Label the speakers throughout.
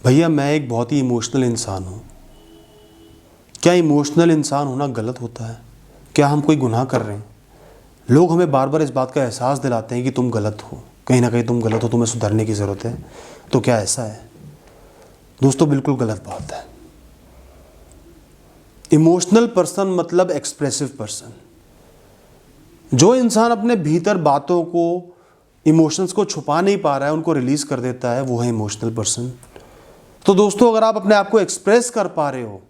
Speaker 1: भैया मैं एक बहुत ही इमोशनल इंसान हूँ। क्या इमोशनल इंसान होना गलत होता है? क्या हम कोई गुनाह कर रहे हैं? लोग हमें बार बार इस बात का एहसास दिलाते हैं कि तुम गलत हो, कहीं ना कहीं तुम गलत हो, तुम्हें सुधरने की ज़रूरत है। तो क्या ऐसा है? दोस्तों बिल्कुल गलत बात है। इमोशनल पर्सन मतलब एक्सप्रेसिव पर्सन। जो इंसान अपने भीतर बातों को, इमोशंस को छुपा नहीं पा रहा है, उनको रिलीज कर देता है, वो है इमोशनल पर्सन। तो दोस्तों अगर आप अपने आप को एक्सप्रेस कर पा रहे हो,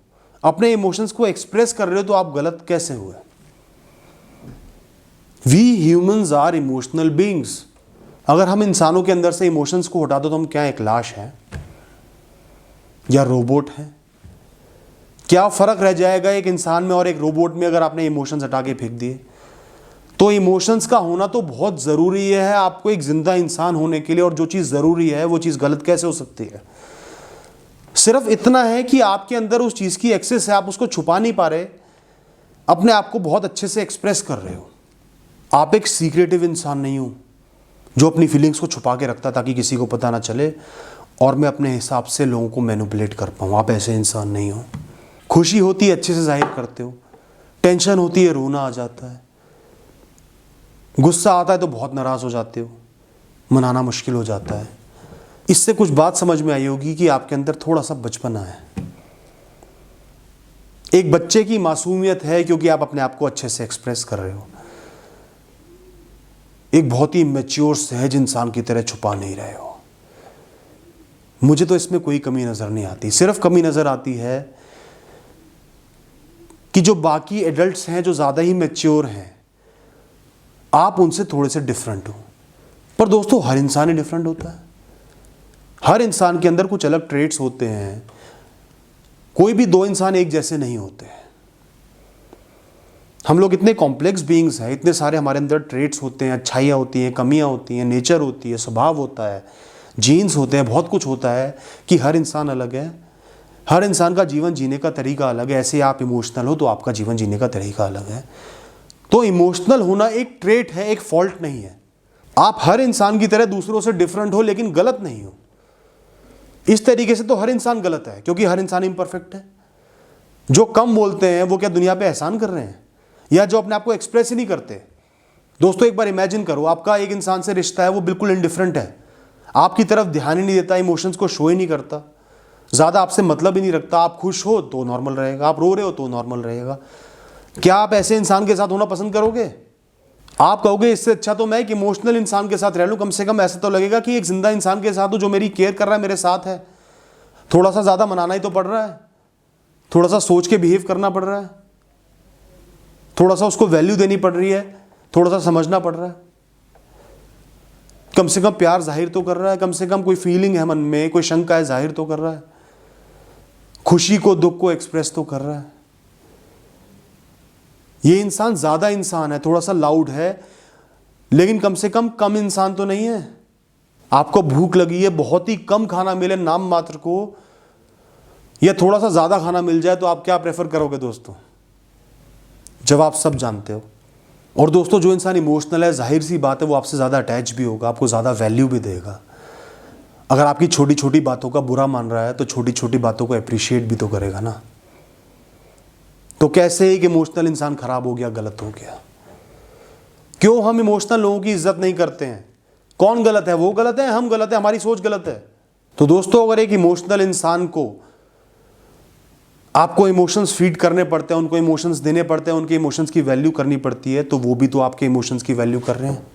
Speaker 1: अपने इमोशंस को एक्सप्रेस कर रहे हो, तो आप गलत कैसे हुए? We humans are emotional beings. अगर हम इंसानों के अंदर से इमोशंस को हटा दो तो हम क्या एक लाश है या रोबोट है? क्या फर्क रह जाएगा एक इंसान में और एक रोबोट में अगर आपने इमोशंस हटा के फेंक दिए? तो इमोशंस का होना तो बहुत ज़रूरी है आपको एक जिंदा इंसान होने के लिए, और जो चीज़ ज़रूरी है वो चीज़ गलत कैसे हो सकती है? सिर्फ इतना है कि आपके अंदर उस चीज़ की एक्सेस है, आप उसको छुपा नहीं पा रहे, अपने आप को बहुत अच्छे से एक्सप्रेस कर रहे हो। आप एक सीक्रेटिव इंसान नहीं हो जो अपनी फीलिंग्स को छुपा के रखता ताकि किसी को पता ना चले और मैं अपने हिसाब से लोगों को मैनिपुलेट कर पाऊँ। आप ऐसे इंसान नहीं हो। खुशी होती है अच्छे से जाहिर करते हो, टेंशन होती है रोना आ जाता है, गुस्सा आता है तो बहुत नाराज़ हो जाते हो, मनाना मुश्किल हो जाता है। इससे कुछ बात समझ में आई होगी कि आपके अंदर थोड़ा सा बचपना है, एक बच्चे की मासूमियत है, क्योंकि आप अपने आप को अच्छे से एक्सप्रेस कर रहे हो। एक बहुत ही मैच्योर सहज इंसान की तरह छुपा नहीं रहे हो। मुझे तो इसमें कोई कमी नज़र नहीं आती। सिर्फ कमी नज़र आती है कि जो बाकी एडल्ट्स हैं, जो ज़्यादा ही मैच्योर हैं, आप उनसे थोड़े से डिफरेंट हो। पर दोस्तों हर इंसान ही डिफरेंट होता है। हर इंसान के अंदर कुछ अलग ट्रेट्स होते हैं। कोई भी दो इंसान एक जैसे नहीं होते हैं। हम लोग इतने कॉम्प्लेक्स बीइंग्स हैं, इतने सारे हमारे अंदर ट्रेट्स होते हैं, अच्छाइयाँ होती हैं, कमियाँ होती हैं, नेचर होती है, स्वभाव होता है, जीन्स होते हैं, बहुत कुछ होता है कि हर इंसान अलग है। हर इंसान का जीवन जीने का तरीका अलग है। ऐसे आप इमोशनल हो तो आपका जीवन जीने का तरीका अलग है। तो इमोशनल होना एक ट्रेट है, एक फॉल्ट नहीं है। आप हर इंसान की तरह दूसरों से डिफरेंट हो लेकिन गलत नहीं हो। इस तरीके से तो हर इंसान गलत है, क्योंकि हर इंसान इम्परफेक्ट है। जो कम बोलते हैं वो क्या दुनिया पे एहसान कर रहे हैं? या जो अपने आप को एक्सप्रेस ही नहीं करते। दोस्तों एक बार इमेजिन करो, आपका एक इंसान से रिश्ता है, वो बिल्कुल इंडिफरेंट है, आपकी तरफ ध्यान ही नहीं देता, इमोशंस को शो ही नहीं करता, ज़्यादा आपसे मतलब ही नहीं रखता। आप खुश हो तो नॉर्मल रहेगा, आप रो रहे हो तो नॉर्मल रहेगा। क्या आप ऐसे इंसान के साथ होना पसंद करोगे? आप कहोगे इससे अच्छा तो मैं एक इमोशनल इंसान के साथ रह लूं, कम से कम ऐसा तो लगेगा कि एक जिंदा इंसान के साथ हूं जो मेरी केयर कर रहा है, मेरे साथ है। थोड़ा सा ज़्यादा मनाना ही तो पड़ रहा है, थोड़ा सा सोच के बिहेव करना पड़ रहा है, थोड़ा सा उसको वैल्यू देनी पड़ रही है, थोड़ा सा समझना पड़ रहा है। कम से कम प्यार जाहिर तो कर रहा है, कम से कम कोई फीलिंग है मन में, कोई शंका है जाहिर तो कर रहा है, खुशी को दुख को एक्सप्रेस तो कर रहा है। ये इंसान ज़्यादा इंसान है, थोड़ा सा लाउड है, लेकिन कम से कम इंसान तो नहीं है। आपको भूख लगी है, बहुत ही कम खाना मिले नाम मात्र को, या थोड़ा सा ज़्यादा खाना मिल जाए, तो आप क्या प्रेफर करोगे दोस्तों? जवाब सब जानते हो। और दोस्तों जो इंसान इमोशनल है, जाहिर सी बात है वो आपसे ज़्यादा अटैच भी होगा, आपको ज़्यादा वैल्यू भी देगा। अगर आपकी छोटी छोटी बातों का बुरा मान रहा है तो छोटी छोटी बातों को अप्रिशिएट भी तो करेगा ना। तो कैसे एक इमोशनल इंसान खराब हो गया, गलत हो गया? क्यों हम इमोशनल लोगों की इज्जत नहीं करते हैं? कौन गलत है? वो गलत है, हम गलत है, हमारी सोच गलत है? तो दोस्तों अगर एक इमोशनल इंसान को आपको इमोशंस फीड करने पड़ते हैं, उनको इमोशंस देने पड़ते हैं, उनके इमोशंस की वैल्यू करनी पड़ती है, तो वो भी तो आपके इमोशंस की वैल्यू कर रहे हैं,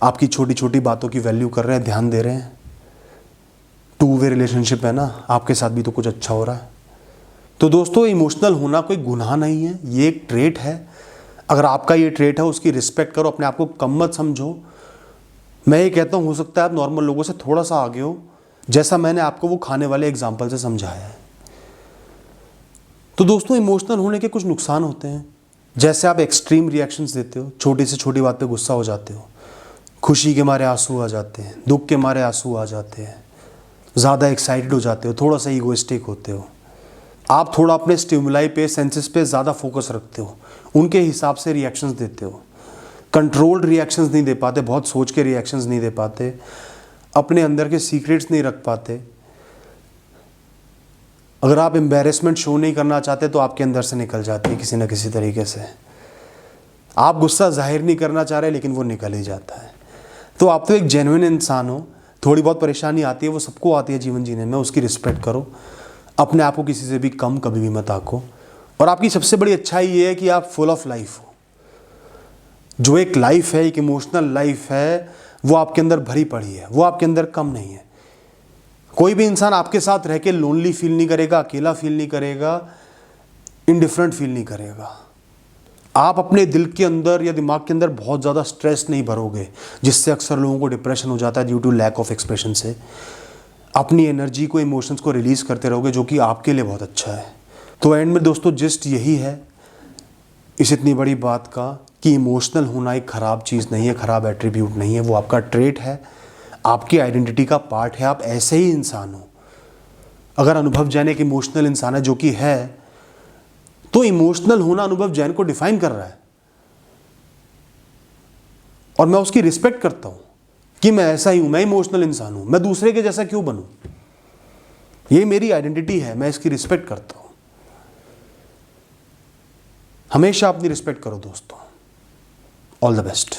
Speaker 1: आपकी छोटी छोटी बातों की वैल्यू कर रहे हैं, ध्यान दे रहे हैं। टू वे रिलेशनशिप है ना, आपके साथ भी तो कुछ अच्छा हो रहा है। तो दोस्तों इमोशनल होना कोई गुनाह नहीं है, ये एक ट्रेट है। अगर आपका ये ट्रेट है उसकी रिस्पेक्ट करो, अपने आप को कम मत समझो। मैं ये कहता हूँ हो सकता है आप नॉर्मल लोगों से थोड़ा सा आगे हो, जैसा मैंने आपको वो खाने वाले एग्जाम्पल से समझाया है। तो दोस्तों इमोशनल होने के कुछ नुकसान होते हैं, जैसे आप एक्सट्रीम रिएक्शंस देते हो, छोटी से छोटी बात पे गुस्सा हो जाते हो, खुशी के मारे आंसू आ जाते हैं, दुख के मारे आंसू आ जाते हैं, ज़्यादा एक्साइटेड हो जाते हो, थोड़ा सा ईगोइस्टिक होते हो। आप थोड़ा अपने स्टिमुलाई पे, सेंसेस पे ज़्यादा फोकस रखते हो, उनके हिसाब से रिएक्शंस देते हो, कंट्रोल्ड रिएक्शंस नहीं दे पाते, बहुत सोच के रिएक्शंस नहीं दे पाते, अपने अंदर के सीक्रेट्स नहीं रख पाते, अगर आप एम्बेरसमेंट शो नहीं करना चाहते तो आपके अंदर से निकल जाती है किसी न किसी तरीके से। आप गुस्सा जाहिर नहीं करना चाह रहे लेकिन वो निकल ही जाता है। तो आप तो एक जेन्युइन इंसान हो। थोड़ी बहुत परेशानी आती है, वो सबको आती है जीवन जीने में, उसकी रिस्पेक्ट करो। अपने आप को किसी से भी कम कभी भी मत आको। और आपकी सबसे बड़ी अच्छाई ये है कि आप फुल ऑफ लाइफ हो। जो एक लाइफ है, एक इमोशनल लाइफ है, वो आपके अंदर भरी पड़ी है, वो आपके अंदर कम नहीं है। कोई भी इंसान आपके साथ रह के लोनली फील नहीं करेगा, अकेला फील नहीं करेगा, इनडिफरेंट फील नहीं करेगा। आप अपने दिल के अंदर या दिमाग के अंदर बहुत ज़्यादा स्ट्रेस नहीं भरोगे, जिससे अक्सर लोगों को डिप्रेशन हो जाता है due to lack of expression से। अपनी एनर्जी को, इमोशंस को रिलीज़ करते रहोगे, जो कि आपके लिए बहुत अच्छा है। तो एंड में दोस्तों जस्ट यही है इस इतनी बड़ी बात का कि इमोशनल होना एक ख़राब चीज़ नहीं है, ख़राब एट्रीब्यूट नहीं है। वो आपका ट्रेट है, आपकी आइडेंटिटी का पार्ट है। आप ऐसे ही इंसान हो। अगर अनुभव जैन एक इमोशनल इंसान है, जो कि है, तो इमोशनल होना अनुभव जैन को डिफाइन कर रहा है। और मैं उसकी रिस्पेक्ट करता हूं कि मैं ऐसा ही हूं, मैं इमोशनल इंसान हूं। मैं दूसरे के जैसा क्यों बनूं? ये मेरी आइडेंटिटी है, मैं इसकी रिस्पेक्ट करता हूं। हमेशा अपनी रिस्पेक्ट करो दोस्तों। All the best.